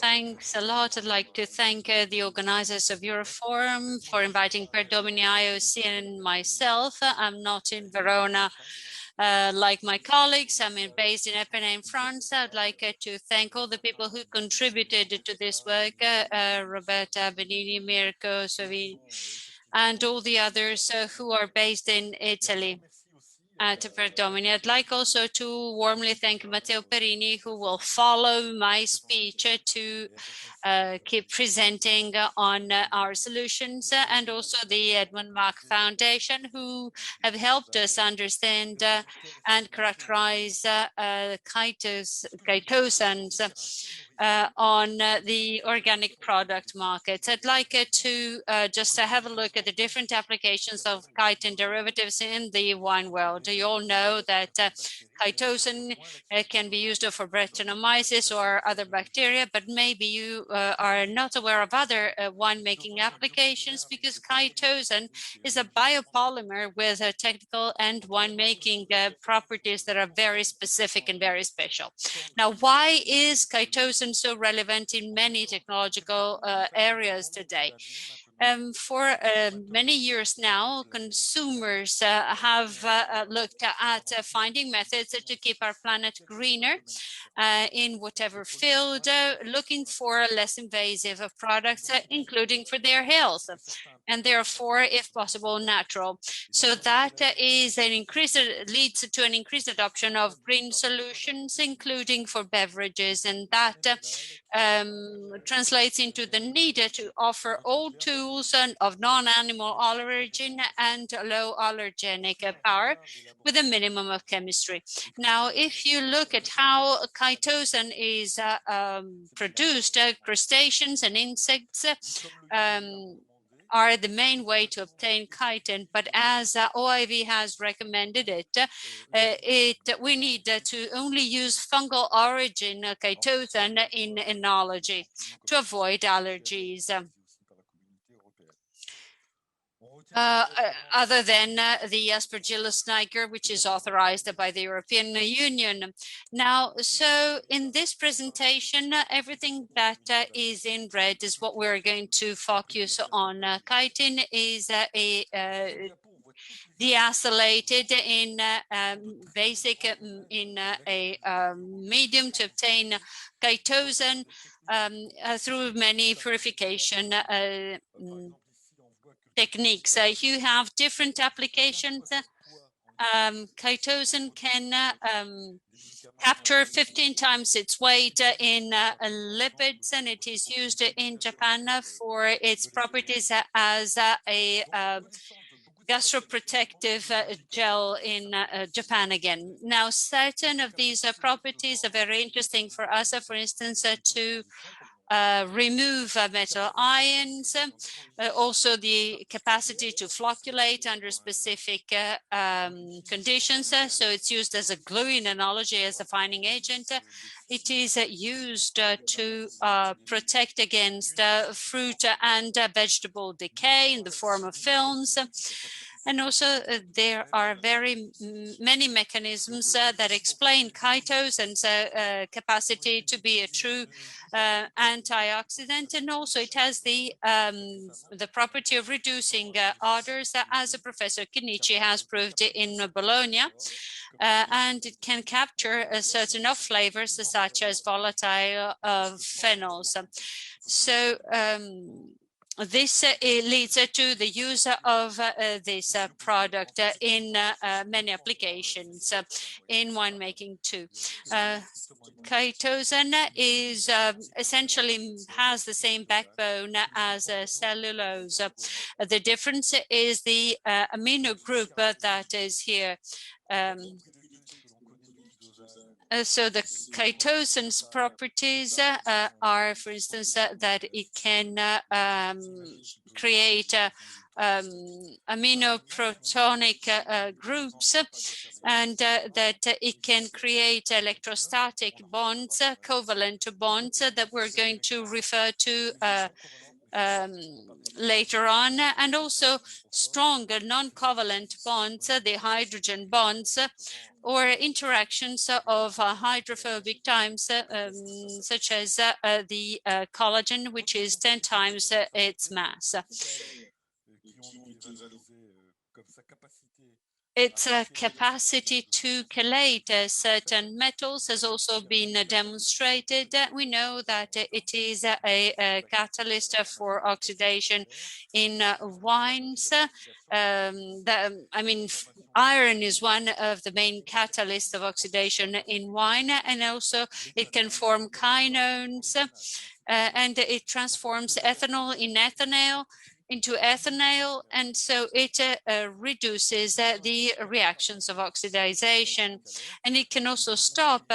thanks a lot. I'd like to thank the organizers of your forum for inviting Perdomini-IOC and myself. I'm not in Verona like my colleagues. I'm based in EPERNAY in France. I'd like to thank all the people who contributed to this work, Roberta, Benini, Mirko, and all the others who are based in Italy. To Perdomini. I'd like also to warmly thank Matteo Perini, who will follow my speech to keep presenting on our solutions, and also the Edmund Mark Foundation, who have helped us understand and characterize chitosans on the organic product market. I'd like to just have a look at the different applications of chitin derivatives in the wine world. You all know that chitosan can be used for Brettanomyces or other bacteria, but maybe you are not aware of other winemaking applications, because chitosan is a biopolymer with technical and winemaking properties that are very specific and very special. Now, why is chitosan so relevant in many technological areas today? For many years now, consumers have looked at finding methods to keep our planet greener in whatever field, looking for less invasive products, including for their health, and therefore, if possible, natural. So that leads to an increased adoption of green solutions, including for beverages, and that translates into the need to offer all tools of non-animal origin and low allergenic power with a minimum of chemistry. Now, if you look at how chitosan is produced, crustaceans and insects are the main way to obtain chitin, but as OIV has recommended we need to only use fungal origin chitosan in enology to avoid allergies. Other than the Aspergillus niger, which is authorized by the European Union. Now, so in this presentation, everything that is in red is what we're going to focus on. Chitin is deacylated in a medium to obtain chitosan through many purification techniques. You have different applications. Chitosan can capture 15 times its weight in lipids, and it is used in Japan for its properties as a gastroprotective gel in Japan again. Now, certain of these properties are very interesting for us, for instance, to remove metal ions, also the capacity to flocculate under specific conditions. So it's used as a glue in enology, as a fining agent. It is used to protect against fruit and vegetable decay in the form of films. And also there are very many mechanisms that explain chitosan's capacity to be a true antioxidant, and also it has the property of reducing odors, as Professor Chinichi has proved in Bologna, and it can capture certain off flavors such as volatile phenols. So this leads to the use of this product in many applications in winemaking too. Chitosan is essentially has the same backbone as cellulose. The difference is the amino group that is here. So the chitosan's properties are, for instance, that it can create aminoprotonic groups, and that it can create electrostatic bonds, covalent bonds that we're going to refer to later on, and also strong non-covalent bonds, the hydrogen bonds, or interactions of hydrophobic types, such as the collagen, which is 10 times its mass. Its capacity to chelate certain metals has also been demonstrated. We know that it is a catalyst for oxidation in wines. Iron is one of the main catalysts of oxidation in wine, and also it can form quinones, and it transforms ethanol into ethanol, and so it reduces the reactions of oxidation, and it can also stop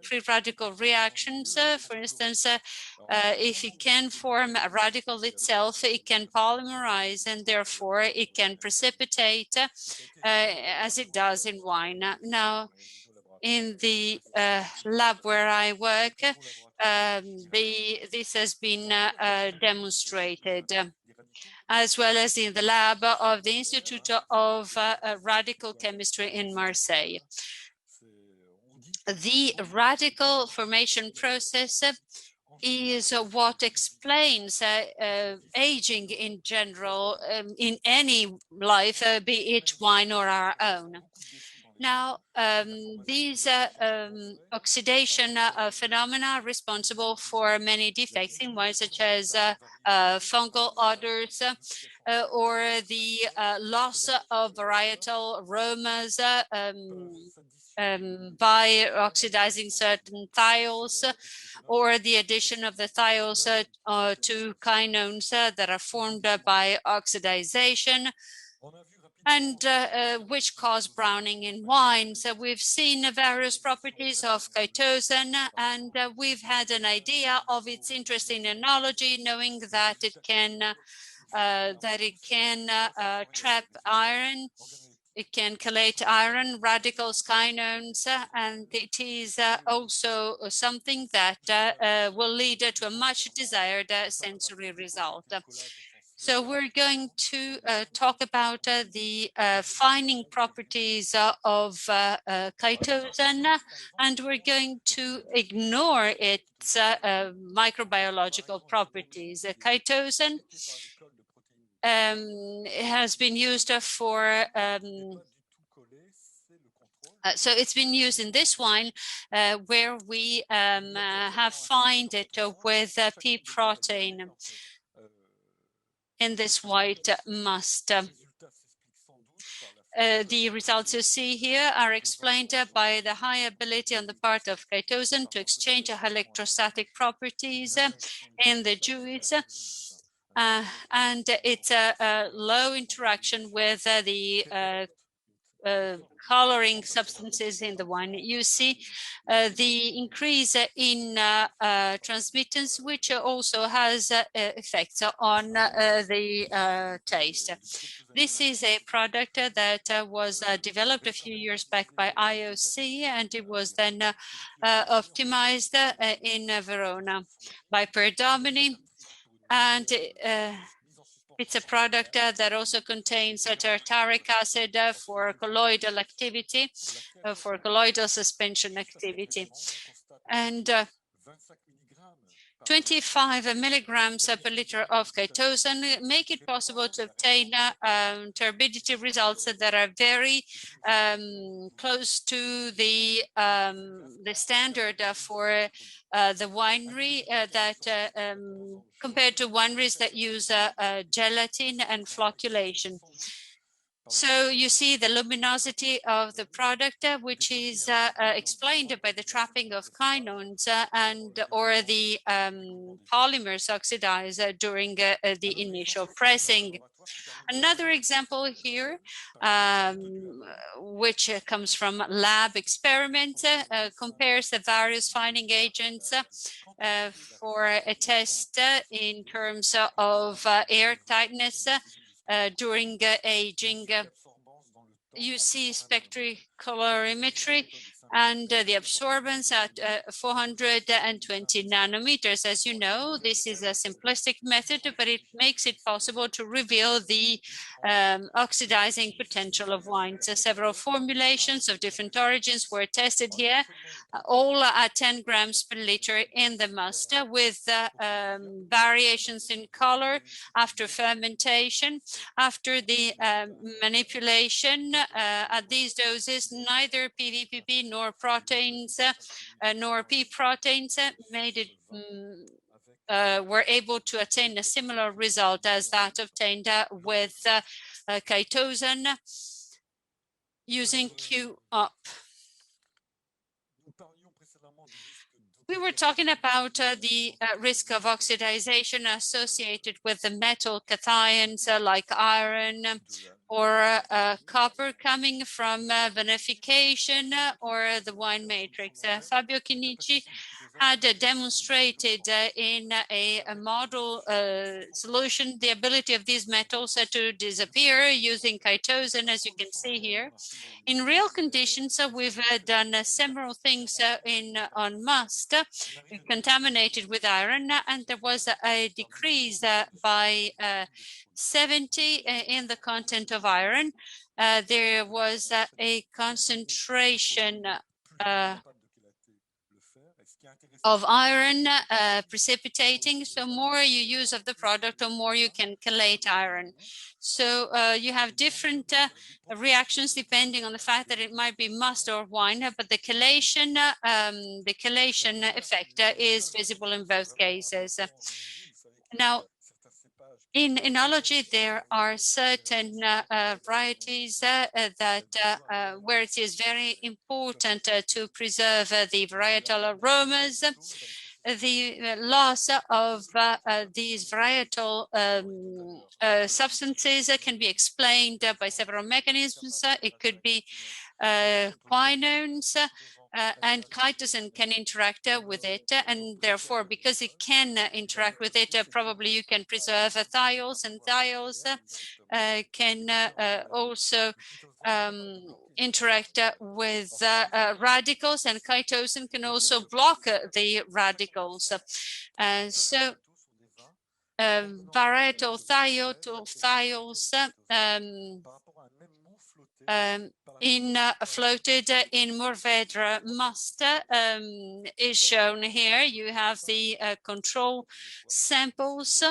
free radical reactions. For instance, if it can form a radical itself, it can polymerize, and therefore it can precipitate, as it does in wine. Now, in the lab where I work, this has been demonstrated, as well as in the lab of the Institute of Radical Chemistry in Marseille. The radical formation process is what explains aging in general in any life, be it wine or our own. Now, these oxidation phenomena are responsible for many defects in wine, such as fungal odors, or the loss of varietal aromas by oxidizing certain thiols, or the addition of the thiols to quinones that are formed by oxidization, and which cause browning in wine. So we've seen various properties of Chitosan, and we've had an idea of its interest in oenology, knowing that it can trap iron. It can chelate iron, radicals, quinones, and it is also something that will lead to a much desired sensory result. So we're going to talk about the fining properties of Chitosan, and we're going to ignore its microbiological properties. Chitosan has been used for so it's been used in this wine where we have fined it with pea protein in this white must. The results you see here are explained by the high ability on the part of Chitosan to exchange electrostatic properties in the juice, and it's a low interaction with the coloring substances in the wine. You see the increase in transmittance, which also has effects on the taste. This is a product that was developed a few years back by IOC, and it was then optimized in Verona by Perdomini, and it's a product that also contains tartaric acid for colloidal activity, for colloidal suspension activity. And 25 milligrams per liter of Chitosan make it possible to obtain turbidity results that are very close to the standard for the winery that compared to wineries that use gelatin and flocculation. So you see the luminosity of the product, which is explained by the trapping of quinones or the polymers oxidized during the initial pressing. Another example here, which comes from lab experiment, compares the various fining agents for a test in terms of air tightness during aging. You see spectrocalorimetry and the absorbance at 420 nanometers. As you know, this is a simplistic method, but it makes it possible to reveal the oxidizing potential of wine. So several formulations of different origins were tested here, all at 10 grams per liter in the must, with variations in color after fermentation. After the manipulation at these doses, neither PVPP nor proteins nor P proteins made it were able to attain a similar result as that obtained with Chitosan using Q-up. We were talking about the risk of oxidization associated with the metal cations like iron or copper coming from vinification or the wine matrix. Fabio Chinichi had demonstrated in a model solution the ability of these metals to disappear using Chitosan, as you can see here. In real conditions, we've done several things on must contaminated with iron, and there was a decrease by 70 in the content of iron. There was a concentration of iron precipitating. So more you use of the product, or more you can chelate iron. So you have different reactions depending on the fact that it might be must or wine, but the chelation effect is visible in both cases. Now, in enology, there are certain varieties that where it is very important to preserve the varietal aromas. The loss of these varietal substances can be explained by several mechanisms. It could be quinones, and chitosan can interact with it, and therefore, because it can interact with it, probably you can preserve thiols, and thiols can also interact with radicals, and chitosan can also block the radicals. So varietal thiols floated in Mourvèdre must is shown here. You have the control samples.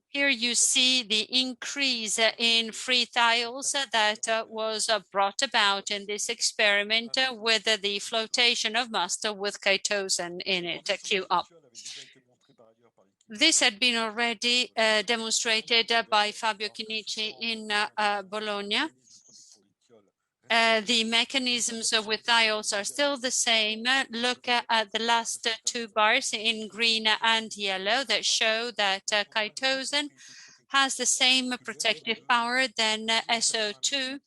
Here you see the increase in free thiols that was brought about in this experiment with the flotation of must with chitosan in it, Q-up. This had been already demonstrated by Fabio Chinichi in Bologna. The mechanisms with thiols are still the same. Look at the last two bars in green and yellow that show that chitosan has the same protective power than SO2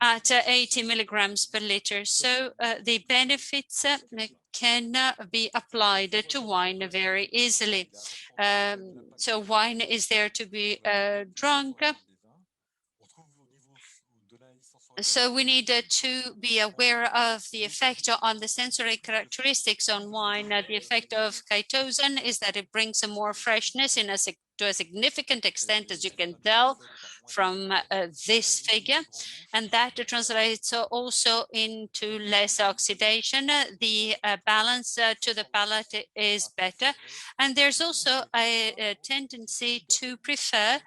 at 80 milligrams per liter. So the benefits can be applied to wine very easily. So wine is there to be drunk. So we need to be aware of the effect on the sensory characteristics on wine. The effect of chitosan is that it brings some more freshness to a significant extent, as you can tell from this figure, and that translates also into less oxidation. The balance to the palate is better, and there's also a tendency to prefer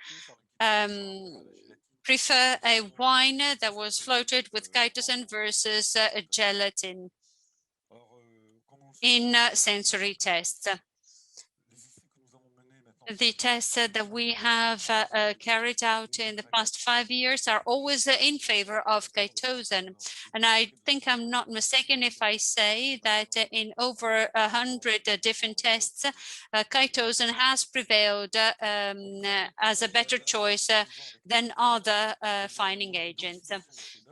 a wine that was floated with chitosan versus a gelatin in sensory tests. The tests that we have carried out in the past 5 years are always in favor of chitosan. And I think I'm not mistaken if I say that in over 100 different tests, chitosan has prevailed as a better choice than other fining agents.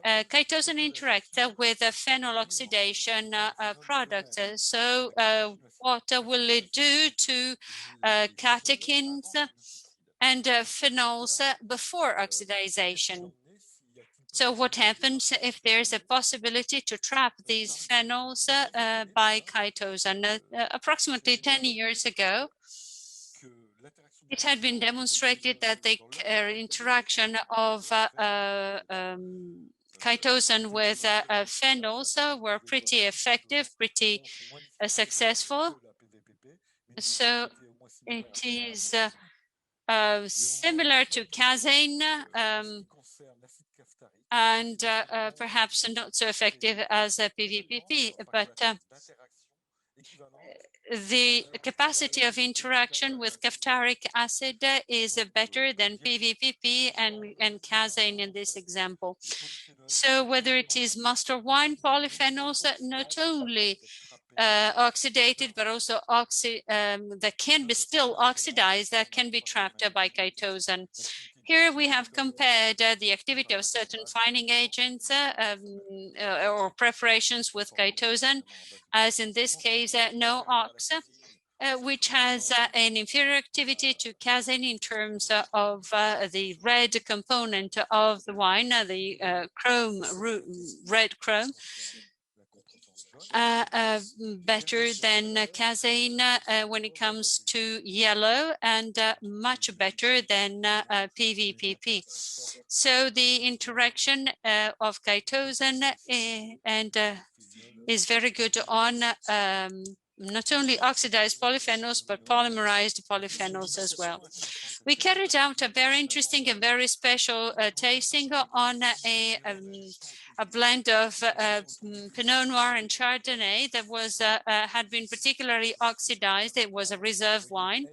Chitosan interacts with phenol oxidation products. So what will it do to catechins and phenols before oxidation? So what happens if there's a possibility to trap these phenols by chitosan? Approximately 10 years ago, it had been demonstrated that the interaction of chitosan with phenols were pretty effective, pretty successful. So it is similar to casein and perhaps not so effective as PVPP, but the capacity of interaction with caftaric acid is better than PVPP and casein in this example. So whether it is mustard wine polyphenols that not only oxidated, but also that can be still oxidized, that can be trapped by chitosan. Here we have compared the activity of certain fining agents or preparations with chitosan, as in this case, no-ox, which has an inferior activity to casein in terms of the red component of the wine, the red chrome, better than casein when it comes to yellow, and much better than PVPP. So the interaction of chitosan and is very good on not only oxidized polyphenols, but polymerized polyphenols as well. We carried out a very interesting and very special tasting on a blend of Pinot Noir and Chardonnay that was had been particularly oxidized. It was a reserve wine.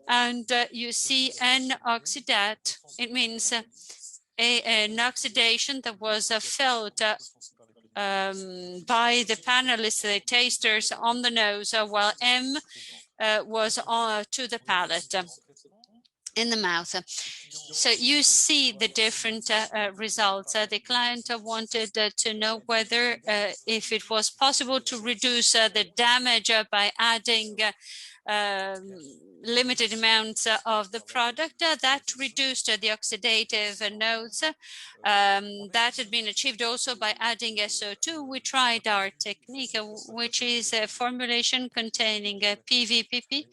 And you see an oxidat. It means an oxidation that was felt by the panelists, the tasters on the nose, while M was to the palate in the mouth. So you see the different results. The client wanted to know whether if it was possible to reduce the damage by adding limited amounts of the product that reduced the oxidative notes. That had been achieved also by adding SO2. We tried our technique, which is a formulation containing PVPP,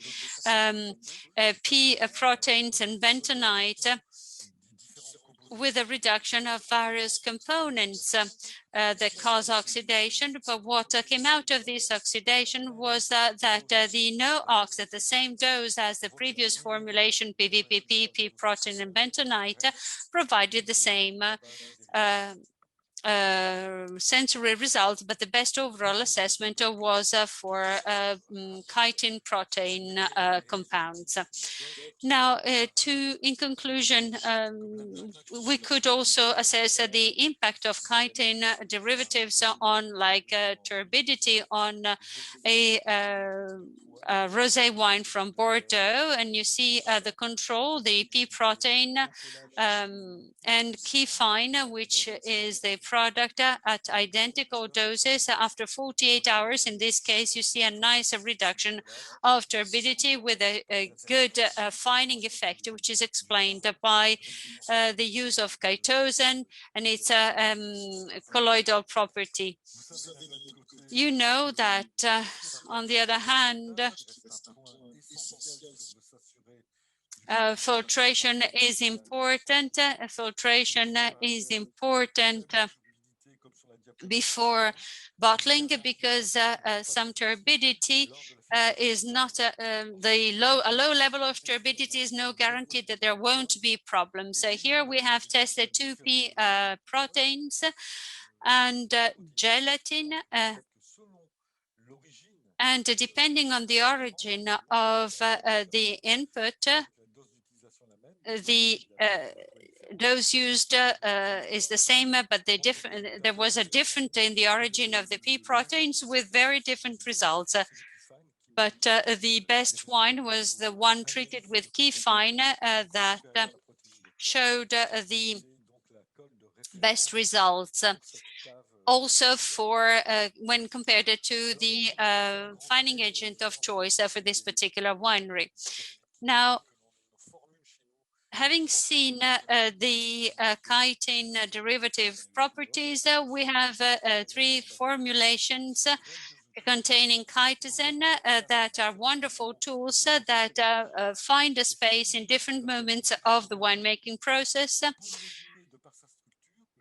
P proteins and bentonite, with a reduction of various components that cause oxidation. But what came out of this oxidation was that the no-ox at the same dose as the previous formulation, PVPP, P protein, and bentonite, provided the same sensory results, but the best overall assessment was for chitin protein compounds. Now, in conclusion, we could also assess the impact of chitin derivatives on turbidity on a rosé wine from Bordeaux, and you see the control, the P protein and key fine, which is the product at identical doses after 48 hours. In this case, you see a nice reduction of turbidity with a good fining effect, which is explained by the use of chitosan and its colloidal property. You know that, on the other hand, filtration is important. Filtration is important before bottling, because some turbidity is not a low level of turbidity is no guarantee that there won't be problems. So here we have tested 2P proteins and gelatin, and depending on the origin of the input, the dose used is the same, but there was a difference in the origin of the P proteins with very different results. But the best wine was the one treated with key fine that showed the best results. Also for when compared to the fining agent of choice for this particular winery. Now, having seen the chitin derivative properties, we have 3 formulations containing chitosan that are wonderful tools that find a space in different moments of the winemaking process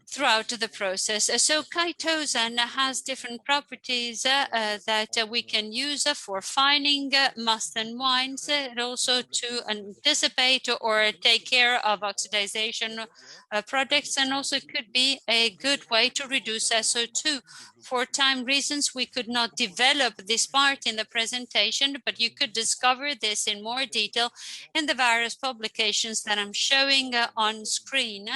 throughout the process. So chitosan has different properties that we can use for fining must and wines, and also to anticipate or take care of oxidation products, and also could be a good way to reduce SO2. For time reasons, we could not develop this part in the presentation, but you could discover this in more detail in the various publications that I'm showing on screen.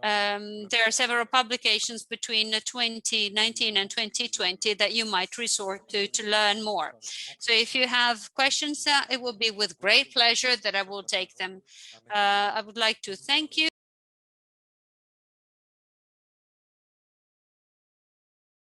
There are several publications between 2019 and 2020 that you might resort to learn more. So if you have questions, it will be with great pleasure that I will take them. I would like to thank you.